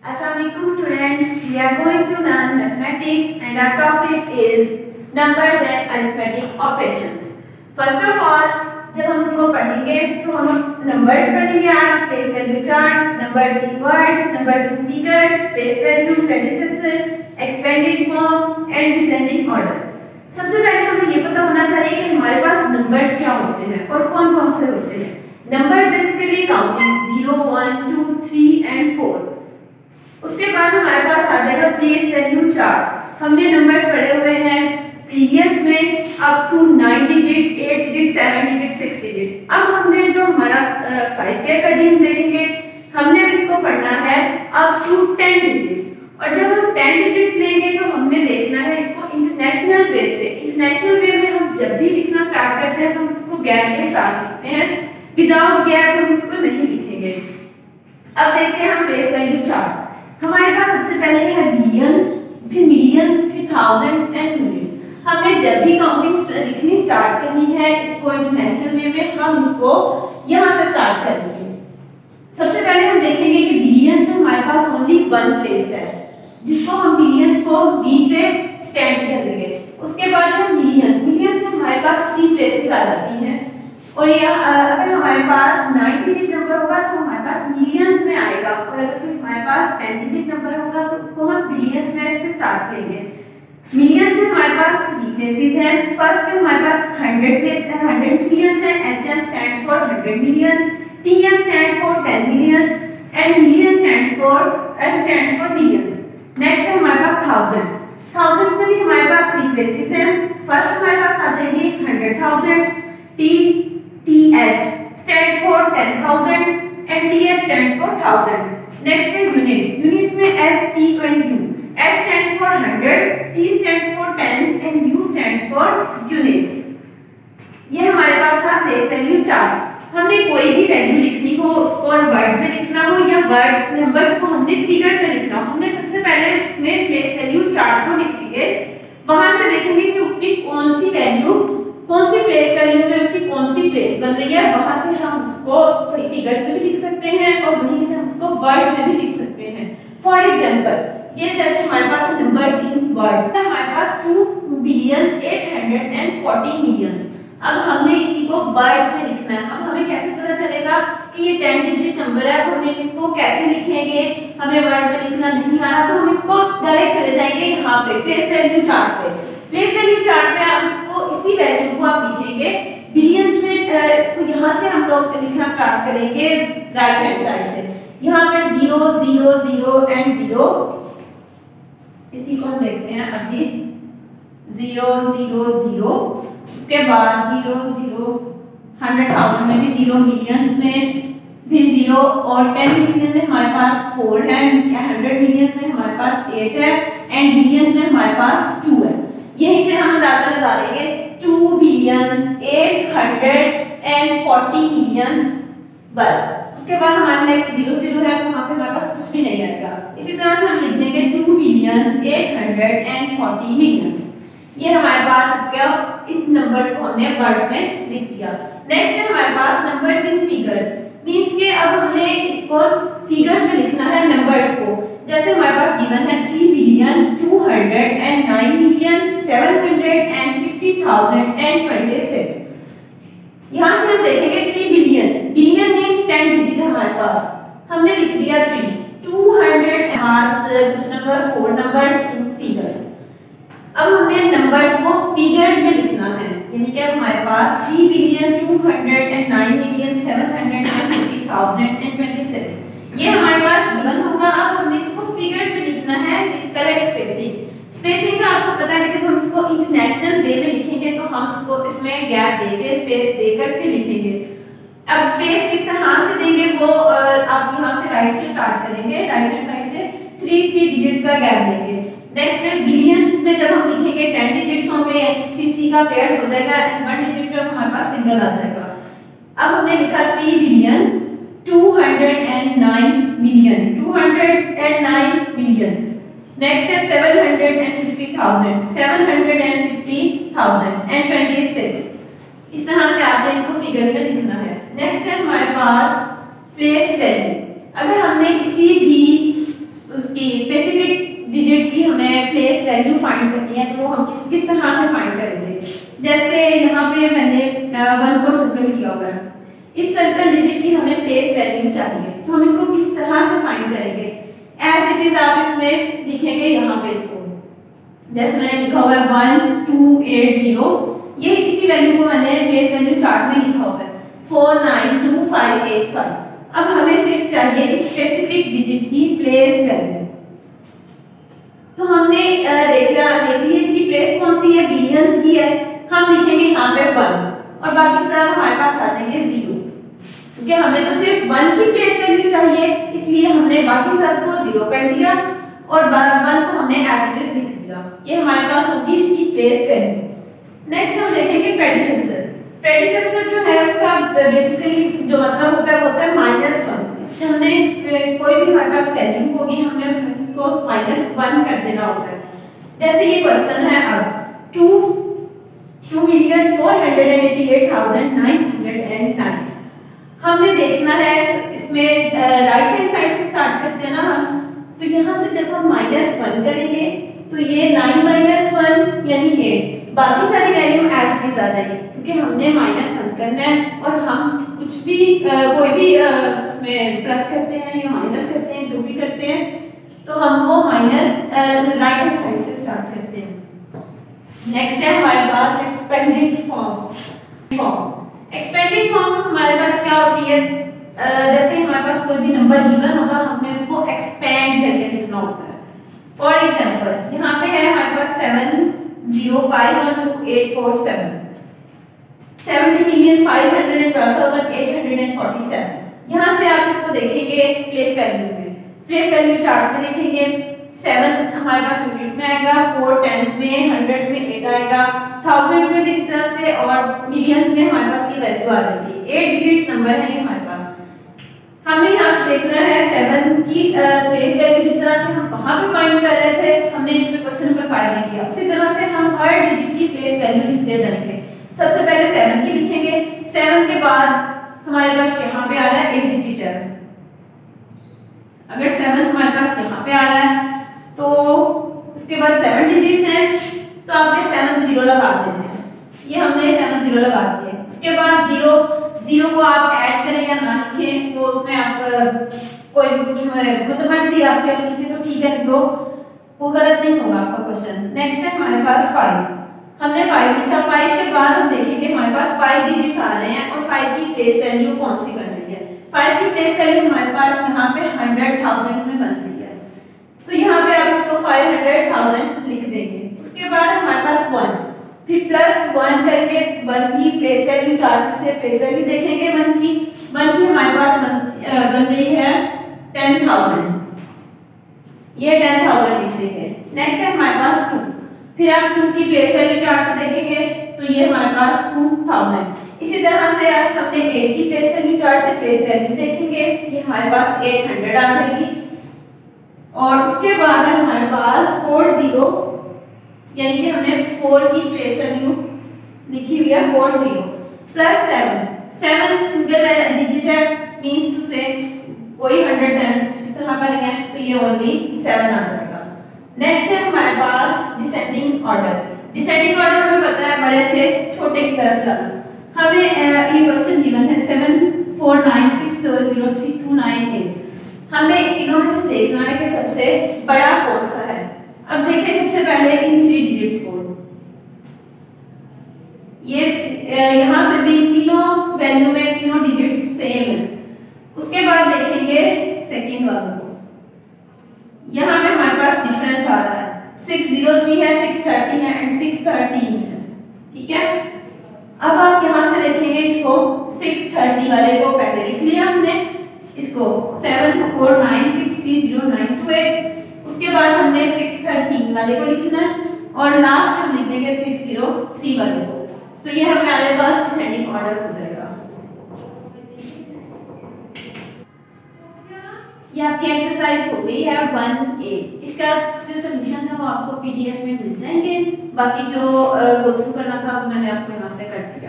Assalamualaikum students, we are going to learn mathematics and our topic is numbers and arithmetic operations. First of all, जब हम उनको पढ़ेंगे तो हम numbers पढ़ेंगे आज, place value chart, numbers in words, numbers in figures, place value, predecessor, expanded form and descending order. सबसे पहले हमें ये पता होना चाहिए कि हमारे पास नंबर्स क्या होते हैं और कौन कौन से होते हैं। Numbers basically counting 0, 1, 2, 3 and 4। उसके बाद हमारे पास आ जाएगा प्लेस वैल्यू चार्ट। हमने नंबर्स पढ़े हुए हैं प्रीवियस में up to 9 digits, 8 digits, 7 digits, 6 digits. अब हमने जो हमारा 5K का डी हम देखेंगे, हमने इसको पढ़ना है अप टू 10 डिजिट्स। और जब हम 10 डिजिट्स लेंगे तो हमने देखना है इसको इंटरनेशनल वे से। इंटरनेशनल वे में हम जब भी लिखना स्टार्ट करते हैं तो हम इसको गैप के साथ लिखते हैं, विदाउट गैप हम इसको नहीं लिखेंगे। अब देखते हैं हम प्लेस वैल्यू चार्ट। हमारे पास सबसे पहले है बिलियंस, फिर मिलियंस, फिर थाउजेंड्स एंड मिलियंस। हमने जब भी काउंटिंग लिखनी स्टार्ट करनी है इसको इंटरनेशनल वे में, हम इसको यहाँ से स्टार्ट करेंगे। सबसे पहले हम देखेंगे कि बिलियंस में हमारे पास ओनली वन प्लेस है, जिसको हम बिलियंस को बी से स्टैंड कर देंगे। उसके बाद हम मिलियंस में हमारे पास 3 प्लेसेस आ जाती हैं। और ये अगर हमारे पास 9 डिजिट नंबर होगा तो हमारे पास मिलियंस में आएगा, और अगर हमारे पास 10 डिजिट नंबर होगा तो उसको हम बिलियंस में से स्टार्ट करेंगे। मिलियंस में हमारे पास 3 प्लेसेस हैं। फर्स्ट में हमारे पास 100 मिलियंस है। HM stands for 100 millions, TM stands for 10 millions and million stands for millions. Next है हमारे पास थाउजेंड्स में भी हमारे पास 3 प्लेसेस हैं। फर्स्ट हमारे पास आ जाएगी 100,000, TH stands for 10,000 and TS stands for thousands. Next है units में H, T and U. H stands for hundreds, T stands for tens and U stands for units. ये हमारे पास था प्लेस वैल्यू चार्ट। हमने कोई भी वैल्यू लिखनी हो उसको वर्ड्स में लिखना हो या वर्ड्स नंबर्स को हमने फिगर्स में लिखना हो, हमने सबसे पहले उसमें प्लेस वैल्यू चार्ट को लिखेंगे। वहां से देखेंगे कि उसकी कौन सी प्लेस वैल्यू में उसकी कौन सी प्लेस बन रही है। वहां से हम उसको फिगर्स में भी लिख सकते हैं और वहीं से हम उसको वर्ड्स में भी लिख सकते हैं। फॉर एग्जांपल ये जैसे हमारे पास नंबर्स इन वर्ड्स, हमारे पास 2 बिलियंस 840 मिलियंस। अब हमने इसी को वर्ड्स में लिखना है। अब हमें कैसे पता चलेगा कि ये 10 डिजिट नंबर है, हमने इसको कैसे लिखेंगे। हमें वर्ड्स में लिखना नहीं आ रहा तो हम इसको डायरेक्ट चले जाएंगे यहाँ पे प्लेस वैल्यू चार्ट पे। प्लेस वैल्यू चार्ट पे आप इसको इसी वैल्यू को आप लिखेंगे बिलियंस में। इसको यहाँ से हम लोग लिखना स्टार्ट करेंगे राइट हैंड साइड से। यहाँ पे 0 0 0 एंड 0, इसी को हम देखते हैं अभी 0 0 0। उसके बाद 0 0 100,000 में भी 0, मिलियंस में भी 0 और 10 मिलियन में हमारे पास 4 है, 100 मिलियंस में हमारे पास 8 है एंड बिलियंस में हमारे पास 2 है। यहीं से हम अंदाजा लगा लेंगे 2 बिलियंस 840 मिलियंस बस। उसके बाद हमारे नेक्स्ट 0 0 है तो वहां पे हमारे पास कुछ भी नहीं आएगा। इसी तरह से हम लिख देंगे 2 बिलियंस 840 मिलियंस। ये हमारे पास इसका इस नंबर्स को हमने वर्ड्स में लिख दिया। नेक्स्ट है हमारे पास नंबर्स इन फिगर्स, मींस के अब हमने इसको फिगर्स में लिखना है नंबर्स को। जैसे हमारे पास गिवन है 3 बिलियन 209 मिलियन 750,000 एंड 26। यहाँ से हम देखेंगे 3 बिलियन मींस 10 डिजिट हमारे पास, हमने लिख दिया 3। 200 question number 4 numbers in figures. अब हमने नंबर्स को फिगर्स में लिखना है, यानी कि हमारे पास 3 बिलियन 209 मिलियन 750,000 एंड 26 ये हमारे पास गिवन होगा। अब हमने इसको फिगर्स में लिखना है विद करेक्ट स्पेसिंग का आपको पता है कि जब हम इसको इंटरनेशनल वे में लिखेंगे तो हम इसको इसमें गैप देके स्पेस देकर फिर लिखेंगे। अब स्पेस किस तरह से देंगे वो आप यहाँ से राइट से स्टार्ट करेंगे, राइट हैंड साइड से 3 डिजिट्स का गैप देंगे। नेक्स्ट में बिलियंस में जब हम लिखेंगे 10 डिजिट्स होंगे, 3 का पेयर्स हो जाएगा एंड 1 डिजिट जो हमारे पास सिंगल आ जाएगा। अब हमने लिखा 3 बिलियन 209 मिलियन। नेक्स्ट है 750,000 एंड 26। इस तरह से आपने इसको फिगर्स में लिखना है। नेक्स्ट है हमारे पास प्लेस वैल्यू। अगर हमने किसी भी वैल्यू फाइंड करनी है तो वो हम किस तरह से फाइंड करेंगे। जैसे यहाँ पे मैंने 1 को सर्कल किया हुआ है, इस सर्कल डिजिट की हमें प्लेस वैल्यू चाहिए, तो हम इसको किस तरह से फाइंड करेंगे। एज इट इज आप इसमें लिखेंगे यहाँ पे इसको, जैसे मैंने लिखा हुआ है 1280, ये इसी वैल्यू को मैंने प्लेस वैल्यू चार्ट में लिखा हुआ है 492585। अब हमें सिर्फ चाहिए स्पेसिफिक डिजिट की प्लेस वैल्यू। तो हमने देख ली इसकी प्लेस कौन सी है, बिलियंस की है, हम लिखेंगे यहाँ पे 1 और बाकी सब हमारे पास आ जाएंगे 0, क्योंकि हमें तो सिर्फ 1 की प्लेस वैल्यू चाहिए, इसलिए हमने बाकी सब को 0 कर दिया और 1 को हमने एज इट इज लिख दिया। ये हमारे पास होगी इसकी प्लेस वैल्यू। नेक्स्ट हम देखेंगे प्रेडिसेसर। प्रेडिसेसर जो है उसका बेसिकली जो मतलब होता है वो होता है -1। इससे हमने कोई भी हमारे पास वैल्यू होगी हमने उसको -1 कर देना होता है। जैसे ये क्वेश्चन है अब 2,488,909, हमने देखना है इसमें राइट हैंड साइड से स्टार्ट करते हैं ना हम, तो यहाँ से जब हम -1 करेंगे तो ये 9 - 1 यानी 8, बाकी सारी वैल्यू एज इट इज आ जाएगी, क्योंकि हमने -1 करना है और हम कुछ भी कोई भी उसमें प्लस करते हैं या माइनस करते हैं, जो भी करते हैं तो हम वो माइनस राइट हैंड साइड से स्टार्ट करते हैं। नेक्स्ट है हमारे पास एक्सपेंडेड फॉर्म। एक्सपेंडेड फॉर्म हमारे पास क्या होती है, जैसे हमारे पास कोई भी नंबर गिवन होगा हमने उसको एक्सपेंड करके लिखना होता है। फॉर एग्जांपल यहाँ पे है हमारे पास 70512847, 70,512,847। यहाँ से आप इसको देखेंगे प्लेस वैल्यू में, प्लेस वैल्यू चार्ट में देखेंगे 7 हमारे पास यूनिट्स में आएगा, 4 टेंस में, हंड्रेड्स में 8 आएगा, थाउजेंड्स में भी इस तरह से और मिलियंस में हमारे पास ये वैल्यू आ जाएगी। 8 डिजिट्स नंबर है ये हमारे पास। हमने यहाँ से देखना है 7 की प्लेस वैल्यू, जिस तरह से हम वहां पे फाइंड कर रहे थे हमने इसमें क्वेश्चन नंबर 5 में किया, उसी तरह से हम हर डिजिट की प्लेस वैल्यू लिखते जाएंगे। सबसे पहले 7 की लिखेंगे, 7 के बाद हमारे पास यहाँ पे आ रहा है 8 डिजिट है, अगर 7 हमारे पास यहाँ पे आ रहा है तो उसके बाद 7 डिजिट्स हैं तो आपने 7 0 लगा देने हैं, ये हमने 7 0 लगा दिए। उसके बाद 0 को आप ऐड करें या ना लिखें तो उसमें आप कोई मतलब मर्जी आपकी आप लिखें तो ठीक है, तो वो गलत नहीं होगा आपका क्वेश्चन। नेक्स्ट है हमारे पास 5, हमने 5 लिखा, 5 के बाद हम देखेंगे हमारे पास 5 डिजिट्स आ रहे हैं और 5 की प्लेस वैल्यू कौन सी बन रही है। 5 की प्लेस वैल्यू हमारे पास यहाँ पे 100,000 में बन रही है, तो यहाँ पे आप इसको 500,000 लिख देंगे। उसके बाद हमारे पास 1, फिर +1 करके 1 की प्लेस वैल्यू चार्ट से प्लेस वैल्यू देखेंगे 1 की हमारे पास बन रही है 10,000, ये 10,000 लिख देंगे। नेक्स्ट है हमारे पास 2, फिर आप 2 की प्लेस वैल्यू चार्ट से देखेंगे तो ये हमारे पास 2,000। इसी तरह से हमने 8 की प्लेस वैल्यू चार्ट से प्लेस वैल्यू देखेंगे, ये हमारे पास 800 आ जाएगी। और उसके बाद है हमारे पास 40, यानी कि हमने 4 की प्लेस वैल्यू लिखी हुई है 40 +7, 7 सिंगल डिजिट है, मींस टू से कोई 110 इस तरह का नहीं है तो ये ओनली 7 आ जाएगा। नेक्स्ट है हमारे पास डिसेंडिंग ऑर्डर। डिसेंडिंग ऑर्डर हमें पता है बड़े से छोटे की तरफ जाना। हमें ये क्वेश्चन गिवन है 7496003298, हमने तीनों में से देखना है कि सबसे बड़ा कौन सा है। अब देखें सबसे पहले इन 3 डिजिट्स को, ये यहाँ पे भी तीनों वैल्यू में तीनों डिजिट्स सेम है। उसके बाद देखेंगे सेकंड वाले को, यहाँ पे हमारे पास डिफरेंस आ रहा है, 603 है, 630 है एंड 613 है, ठीक है। अब आप यहाँ से देखेंगे इसको 630 वाले को पहले लिख लिया हमने, इसको 74963098, उसके बाद हमने 613 वाले को लिखना है और लास्ट में हम लिख देंगे 603 वाले को, तो ये हमारे पास डिसेंडिंग ऑर्डर हो जाएगा। ये आपकी एक्सरसाइज हो गई है 1A। इसका जो सॉल्यूशन है वो आपको PDF में मिल जाएंगे, बाकी जो गो थ्रू करना था वो मैंने आपको यहाँ से कर दिया।